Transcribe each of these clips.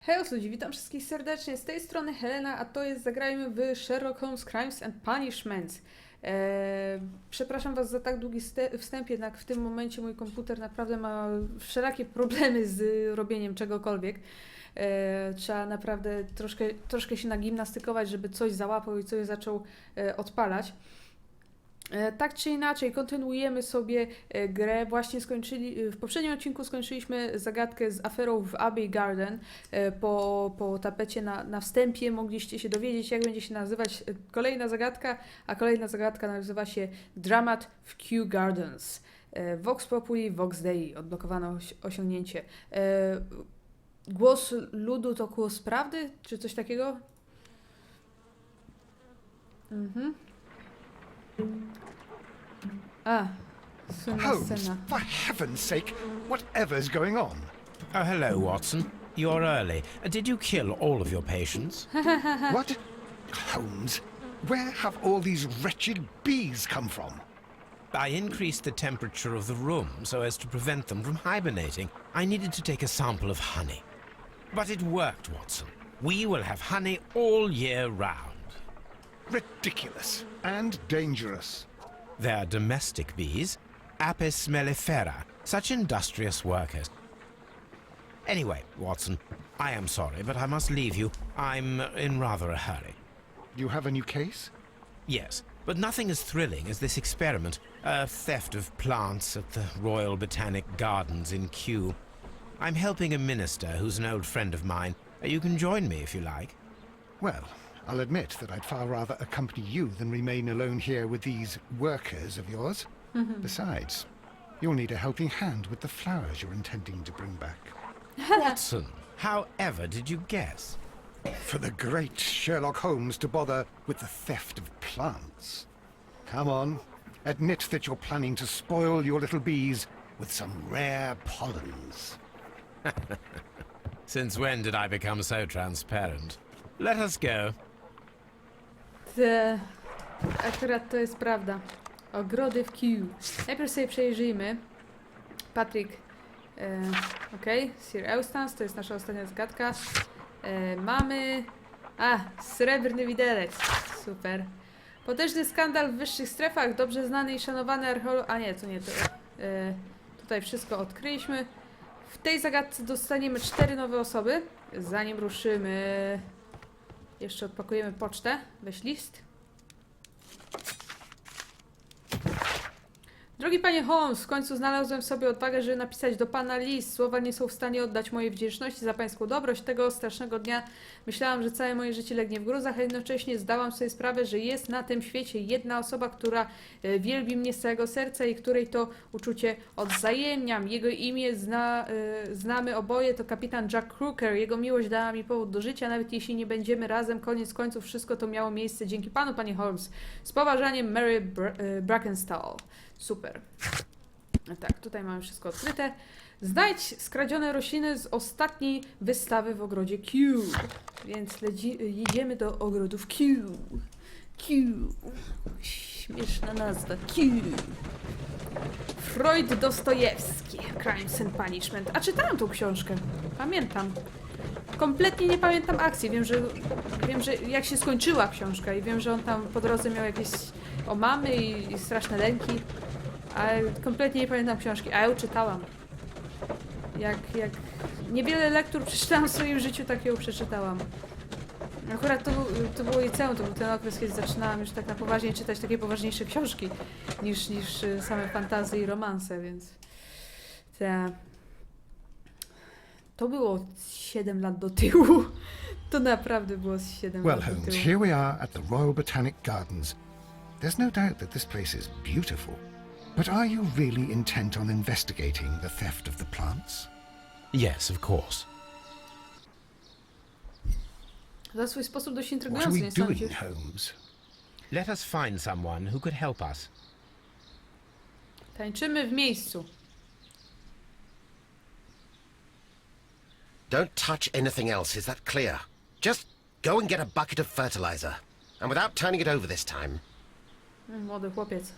Hej ludzi, witam wszystkich serdecznie, z tej strony Helena, a to jest Zagrajmy w Sherlock Holmes Crimes and Punishments. Przepraszam Was za tak długi wstęp, jednak w tym momencie mój komputer naprawdę ma wszelakie problemy z robieniem czegokolwiek. Trzeba naprawdę troszkę się nagimnastykować, żeby coś załapał i coś zaczął odpalać. Tak czy inaczej, kontynuujemy sobie grę. Właśnie w poprzednim odcinku skończyliśmy zagadkę z aferą w Abbey Garden. Po tapecie na wstępie mogliście się dowiedzieć, jak będzie się nazywać kolejna zagadka, a kolejna zagadka nazywa się Dramat w Kew Gardens. Vox Populi, Vox Dei, odblokowano osiągnięcie. Głos ludu to głos prawdy, czy coś takiego? Słynna Holmes, scena. for heaven's sake, whatever's going on? Oh, hello, Watson. You're early. Did you kill all of your patients? What? Holmes, where have all these wretched bees come from? I increased the temperature of the room so as to prevent them from hibernating. I needed to take a sample of honey. But it worked, Watson. We will have honey all year round. Ridiculous and dangerous. They're domestic bees, Apis mellifera, such industrious workers. Anyway, Watson, I am sorry, but I must leave you. I'm in rather a hurry. You have a new case? Yes, but nothing as thrilling as this experiment. A theft of plants at the Royal Botanic Gardens in Kew. I'm helping a minister who's an old friend of mine. You can join me if you like. Well, I'll admit that I'd far rather accompany you than remain alone here with these workers of yours. Besides, you'll need a helping hand with the flowers you're intending to bring back. Watson, however did you guess? For the great Sherlock Holmes to bother with the theft of plants. Come on, admit that you're planning to spoil your little bees with some rare pollens. Since when did I become so transparent? Let us go. Akurat to jest prawda. Ogrody w Kew. Najpierw sobie przejrzyjmy. Patrick. Okej. Sir Eustace, to jest nasza ostatnia zagadka. Mamy... srebrny widelec. Super. Potężny skandal w wyższych strefach. Dobrze znany i szanowany archeolog... nie, to nie to. Tutaj wszystko odkryliśmy. W tej zagadce dostaniemy 4 nowe osoby. Zanim ruszymy... Jeszcze odpakujemy pocztę. Weź list. Drogi panie Holmes, w końcu znalazłem w sobie odwagę, żeby napisać do pana list. Słowa nie są w stanie oddać mojej wdzięczności za pańską dobroć. Tego strasznego dnia myślałam, że całe moje życie legnie w gruzach, a jednocześnie zdałam sobie sprawę, że jest na tym świecie jedna osoba, która wielbi mnie z całego serca i której to uczucie odwzajemniam. Jego imię znamy oboje, to kapitan Jack Crooker. Jego miłość dała mi powód do życia, nawet jeśli nie będziemy razem. Koniec końców wszystko to miało miejsce dzięki panu, panie Holmes. Z poważaniem, Mary Brackenstall. Super. Tak, tutaj mamy wszystko odkryte. Znajdź skradzione rośliny z ostatniej wystawy w ogrodzie Kew. Więc jedziemy do ogrodów Kew. Kew. Śmieszna nazwa. Kew. Freud Dostojewski. Crimes and Punishment. A czytałam tą książkę. Pamiętam. Kompletnie nie pamiętam akcji. Wiem, że jak się skończyła książka i wiem, że on tam po drodze miał jakieś omamy i straszne lęki. Ale kompletnie nie pamiętam książki, a ją czytałam. Jak niewiele lektur przeczytałam w swoim życiu, tak ją przeczytałam. Akurat to było liceum, to był ten okres, kiedy zaczynałam już tak na poważnie czytać takie poważniejsze książki niż same fantasy i romanse, więc... To było 7 lat do tyłu. To naprawdę było 7 Well, lat do Holmes, tyłu. here we are at the Royal Botanic Gardens. There's no doubt that this place is beautiful. But are you really intent on investigating the theft of the plants? Yes, of course. To swój sposób dość What are intrygujący, we nie doing, sądzisz? Holmes? Let us find someone who could help us. Tańczymy w miejscu. Don't touch anything else, is that clear? Just go and get a bucket of fertilizer. And without turning it over this time. Młody chłopiec.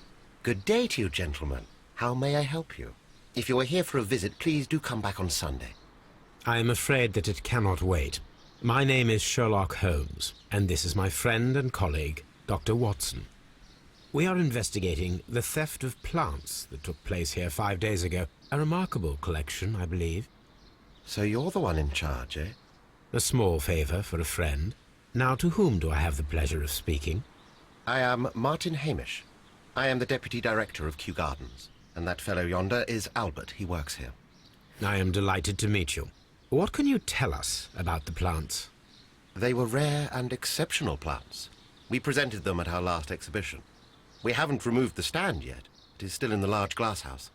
Good day to you, gentlemen. How may I help you? If you are here for a visit, please do come back on Sunday. I am afraid that it cannot wait. My name is Sherlock Holmes, and this is my friend and colleague, Dr. Watson. We are investigating the theft of plants that took place here 5 days ago. A remarkable collection, I believe. So you're the one in charge, eh? A small favour for a friend. Now, to whom do I have the pleasure of speaking? I am Martin Hamish. I am the Deputy Director of Kew Gardens. And that fellow yonder is Albert. He works here. I am delighted to meet you. What can you tell us about the plants? They were rare and exceptional plants. We presented them at our last exhibition. We haven't removed the stand yet. It is still in the large glass house.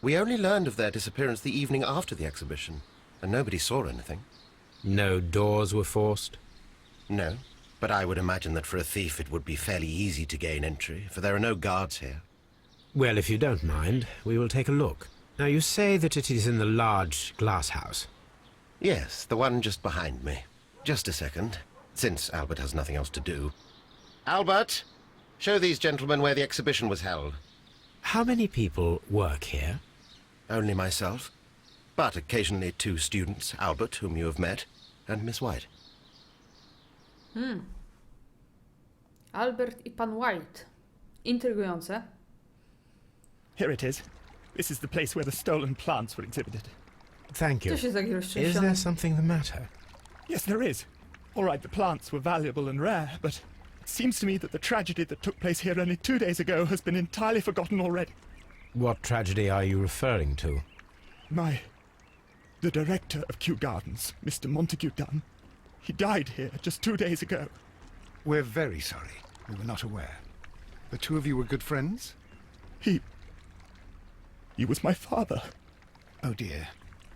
We only learned of their disappearance the evening after the exhibition, and nobody saw anything. No doors were forced? No, but I would imagine that for a thief it would be fairly easy to gain entry, for there are no guards here. Well, if you don't mind, we will take a look. Now, you say that it is in the large glass house. Yes, the one just behind me. Just a second, since Albert has nothing else to do. Albert, show these gentlemen where the exhibition was held. How many people work here? Only myself, but occasionally 2 students, Albert, whom you have met, and Miss White. Albert i pan White. Intrygujące. Here it is. This is the place where the stolen plants were exhibited. Thank you. To się taki Is roztrzęsiony. there something the matter? Yes, there is. All right, the plants were valuable and rare, but it seems to me that the tragedy that took place here only 2 days ago has been entirely forgotten already. What tragedy are you referring to? The director of Kew Gardens, Mr. Montague Dunn, he died here just 2 days ago. We're very sorry. We were not aware. The two of you were good friends? He was my father. Oh dear.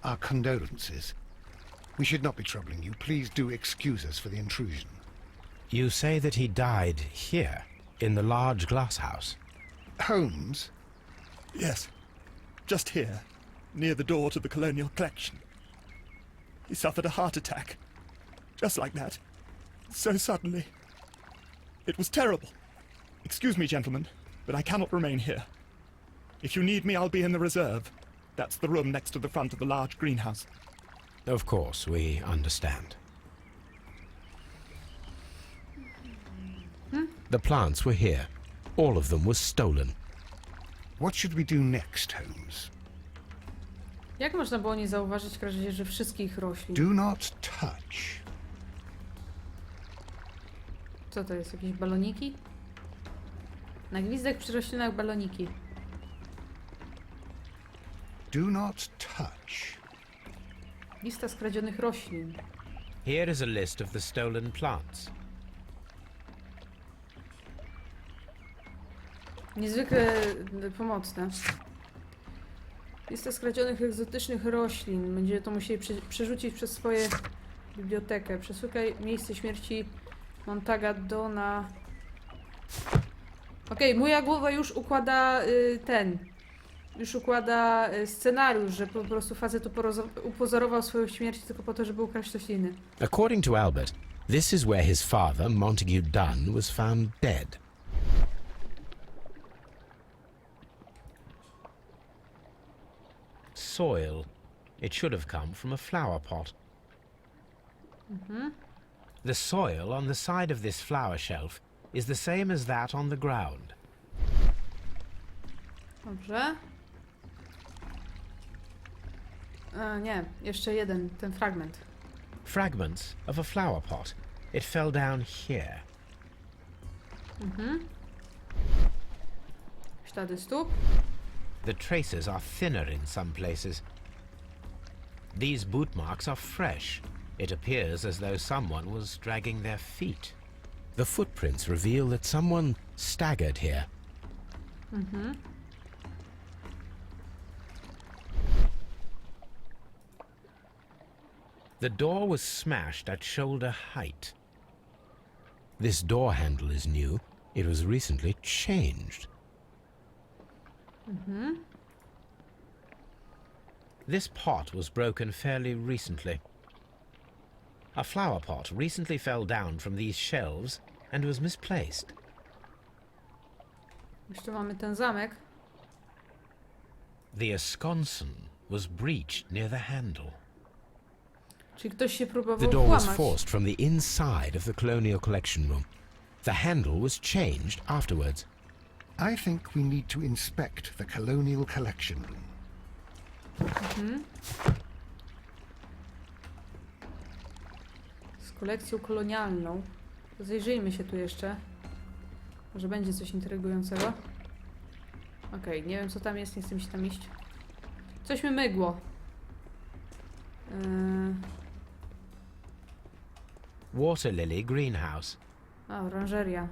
Our condolences. We should not be troubling you. Please do excuse us for the intrusion. You say that he died here, in the large glass house. Holmes? Yes, just here, near the door to the colonial collection. He suffered a heart attack. Just like that. So suddenly. It was terrible. Excuse me, gentlemen, but I cannot remain here. If you need me, I'll be in the reserve. That's the room next to the front of the large greenhouse. Of course, we understand. The plants were here. All of them were stolen. What should we do next, Holmes? Jak można było nie zauważyć kradzieży wszystkich roślin? Do not touch. Co to jest? Jakieś baloniki? Na gwizdek przy roślinach baloniki. Do not touch. Lista skradzionych roślin. Here is a list of the stolen plants. Niezwykle pomocne. Lista skradzionych egzotycznych roślin. Będziemy to musieli przerzucić przez swoją bibliotekę. Przeszukaj miejsce śmierci Montaga Dona. Okej, moja głowa już układa już układa scenariusz, że po prostu facet upozorował swoją śmierć tylko po to, żeby ukraść rośliny. According to Albert, this is where his father, Montague Dunn, was found dead. Soil. It should have come from a flower pot. The soil on the side of this flower shelf is the same as that on the ground. Dobrze. Nie, jeszcze jeden, ten fragment. Fragments of a flower pot. It fell down here. Ślady stóp. The traces are thinner in some places. These boot marks are fresh. It appears as though someone was dragging their feet. The footprints reveal that someone staggered here. The door was smashed at shoulder height. This door handle is new. It was recently changed. This pot was broken fairly recently. A flower pot recently fell down from these shelves and was misplaced. Jeszcze mamy ten zamek. The ensconson was breached near the handle. Czyli ktoś się The próbował door was włamać. forced from the inside of the Colonial Collection Room. The handle was changed afterwards. I think we need to inspect the Colonial Collection Room. Z kolekcją kolonialną. Zajrzyjmy się tu jeszcze. Może będzie coś intrygującego. Okej, nie wiem co tam jest, nie chcę mi się tam iść. Coś mi mygło. Water lily greenhouse. A, oranżeria.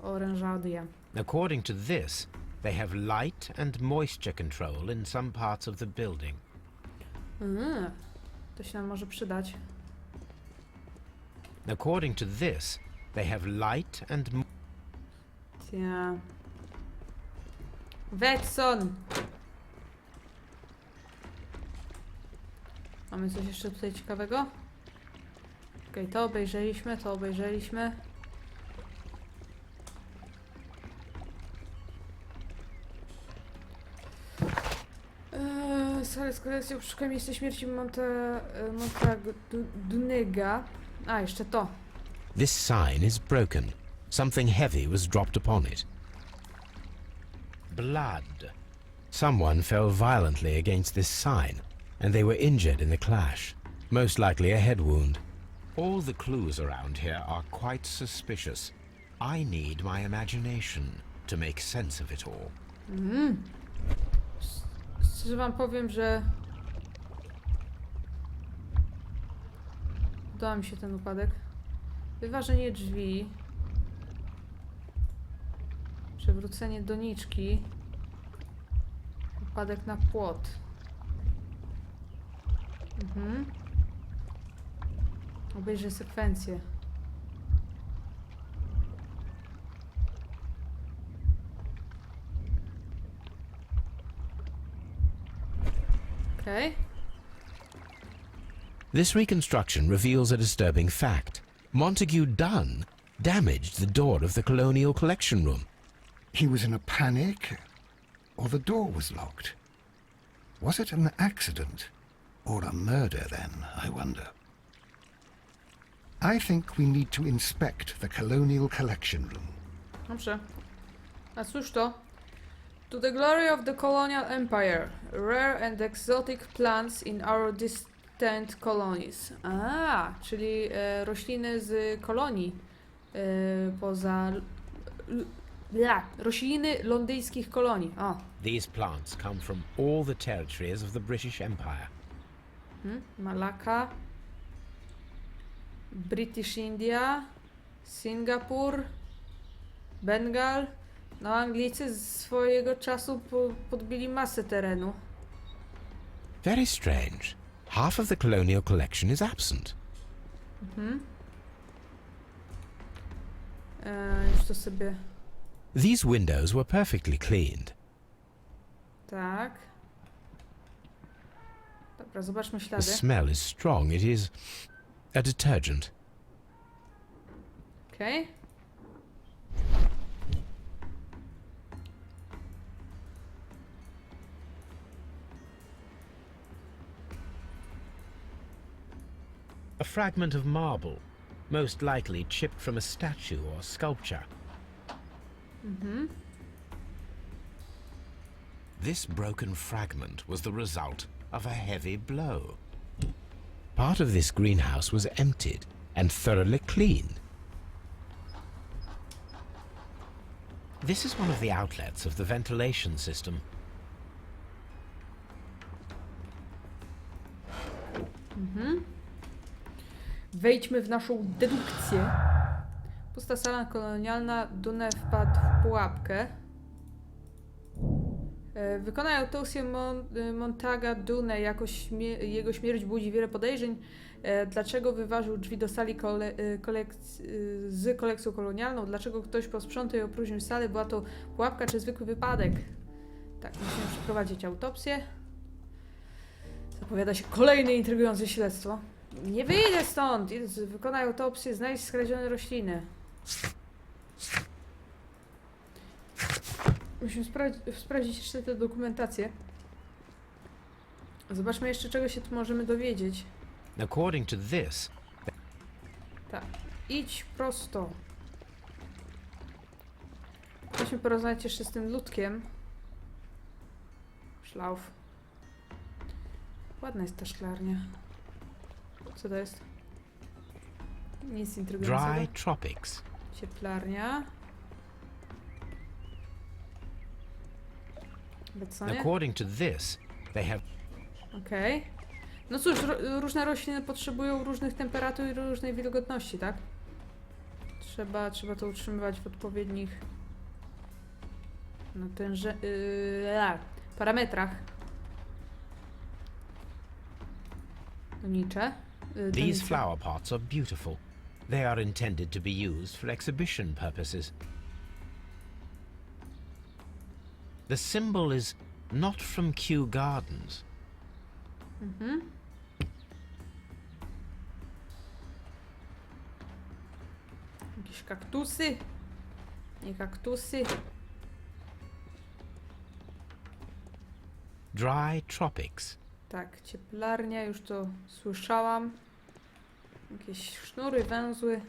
Oranżaria. According to this, they have light and moisture control in some parts of the building. To się nam może przydać. According to this, they have light and Ja. Watson! Mamy coś jeszcze tutaj ciekawego? Okej, to obejrzeliśmy, to obejrzeliśmy. Salę z kolekcją Szukaj miejsca śmierci Montagunyga. A, jeszcze to. This sign is broken. Something heavy was dropped upon it. Blood. Someone fell violently against this sign, and they were injured in the clash. Most likely a head wound. All the clues around here are quite suspicious. I need my imagination to make sense of it all. Szczerze wam powiem, że podoba mi się ten upadek. Wyważenie drzwi. Przewrócenie doniczki. Upadek na płot. Obejrzę sekwencję. Okay. This reconstruction reveals a disturbing fact. Montague Dunn damaged the door of the Colonial Collection Room. He was in a panic, or the door was locked. Was it an accident, or a murder then, I wonder? I think we need to inspect the Colonial Collection Room. Dobrze. A cóż to? To the glory of the colonial empire. Rare and exotic plants in our distant colonies. A, czyli rośliny z kolonii poza... rośliny londyńskich kolonii. O. These plants come from all the territories of the British Empire. Malacca, British India, Singapur, Bengal. No, Anglicy z swojego czasu podbili masę terenu. Very strange. Half of the colonial collection is absent. Już to sobie... These windows were perfectly cleaned. Tak. Dobra, zobaczmy The ślady. smell is strong. It is a detergent. Okej. A fragment of marble, most likely chipped from a statue or sculpture. This broken fragment was the result of a heavy blow. Part of this greenhouse was emptied and thoroughly cleaned. This is one of the outlets of the ventilation system. Wejdźmy w naszą dedukcję. Pusta sala kolonialna, Dunne wpadł w pułapkę. Wykonaj autopsję Montaga Dunne. Jego śmierć budzi wiele podejrzeń. Dlaczego wyważył drzwi do sali z kolekcją kolonialną? Dlaczego ktoś posprzątał i opróżnił salę? Była to pułapka czy zwykły wypadek? Tak, musimy przeprowadzić autopsję. Zapowiada się kolejne intrygujące śledztwo. Nie wyjdę stąd! Wykonaj autopsję, znajdź skradzione rośliny. Musimy sprawdzić jeszcze tę dokumentację. Zobaczmy jeszcze, czego się tu możemy dowiedzieć. According to this, Tak. Idź prosto. Musimy porozmawiać jeszcze z tym ludkiem. Szlauf. Ładna jest ta szklarnia. Co to jest? Nic intrygującego. dry tropics. Cieplarnia. Beconie. According to this, they have Okej. No cóż, różne rośliny potrzebują różnych temperatur i różnej wilgotności, tak? Trzeba to utrzymywać w odpowiednich parametrach. Donicze. these Donice. flower pots are beautiful. They are intended to be used for exhibition purposes. The symbol is not from Kew Gardens. Jakieś kaktusy. Nie kaktusy. Dry tropics. Tak, cieplarnia, już to słyszałam. Jakieś sznury, węzły.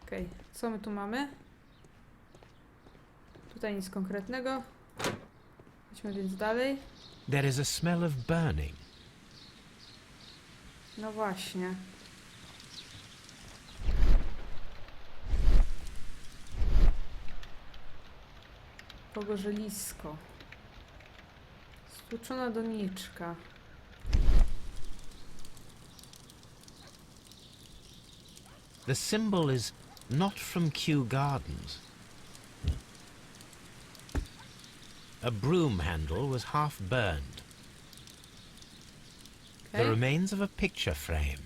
Okej, co my tu mamy? Tutaj nic konkretnego. Idźmy więc dalej. There is a smell of burning. No właśnie. Pogorzelisko. Stłuczona doniczka. The symbol is not from Kew Gardens. A broom handle was half burned. The Okay. remains of a picture frame.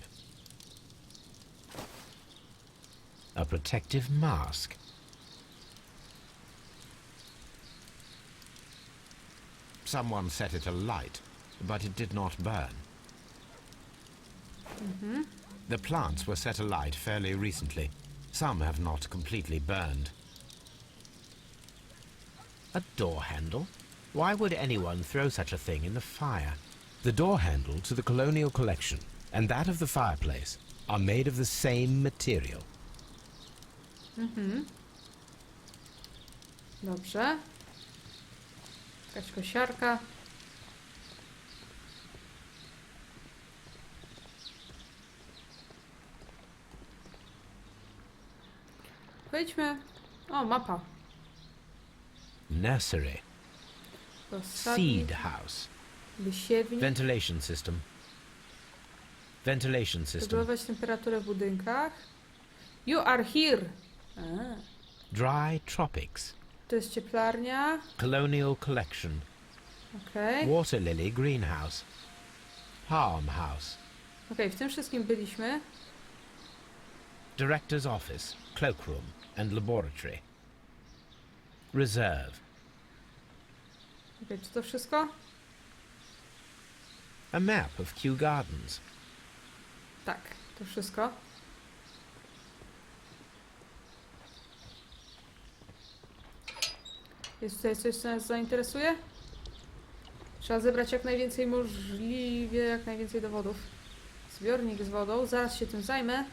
A protective mask. Someone set it alight, but it did not burn. The plants were set alight fairly recently. Some have not completely burned. A door handle? Why would anyone throw such a thing in the fire? The door handle to the colonial collection and that of the fireplace are made of the same material. Dobrze. Jakaś kosiarka. Wejdźmy. O, mapa. Nursery. Rozsadnik, Seed house. wysiewnik. Ventilation system. Ventilation system. Regulować temperaturę w budynkach. You are here. A, Dry tropics. to jest cieplarnia. Colonial collection. Okej. Water lily greenhouse. Palm house. Okej, w tym wszystkim byliśmy. Director's office, cloakroom and laboratory. Reserve. Okej, czy to wszystko? A map of Kew Gardens. Tak, to wszystko. Jest tutaj coś, co nas zainteresuje? Trzeba zebrać jak najwięcej dowodów. Zbiornik z wodą, zaraz się tym zajmę.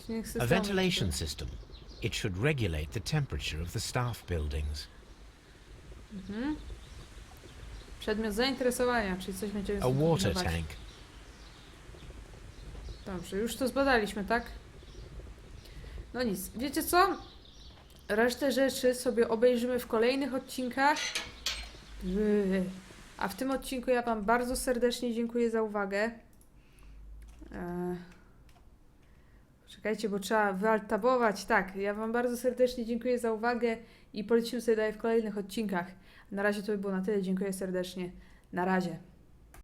Silnik A systemu. ventilation system. It should regulate the temperature of the staff buildings. Przedmiot zainteresowania, czyli coś będziemy A water zbadać. tank. Dobrze, już to zbadaliśmy, tak? No nic, wiecie co? Resztę rzeczy sobie obejrzymy w kolejnych odcinkach. A w tym odcinku ja wam bardzo serdecznie dziękuję za uwagę. Czekajcie, bo trzeba wyaltabować. Tak, ja wam bardzo serdecznie dziękuję za uwagę i polecimy sobie dalej w kolejnych odcinkach. Na razie to by było na tyle. Dziękuję serdecznie. Na razie.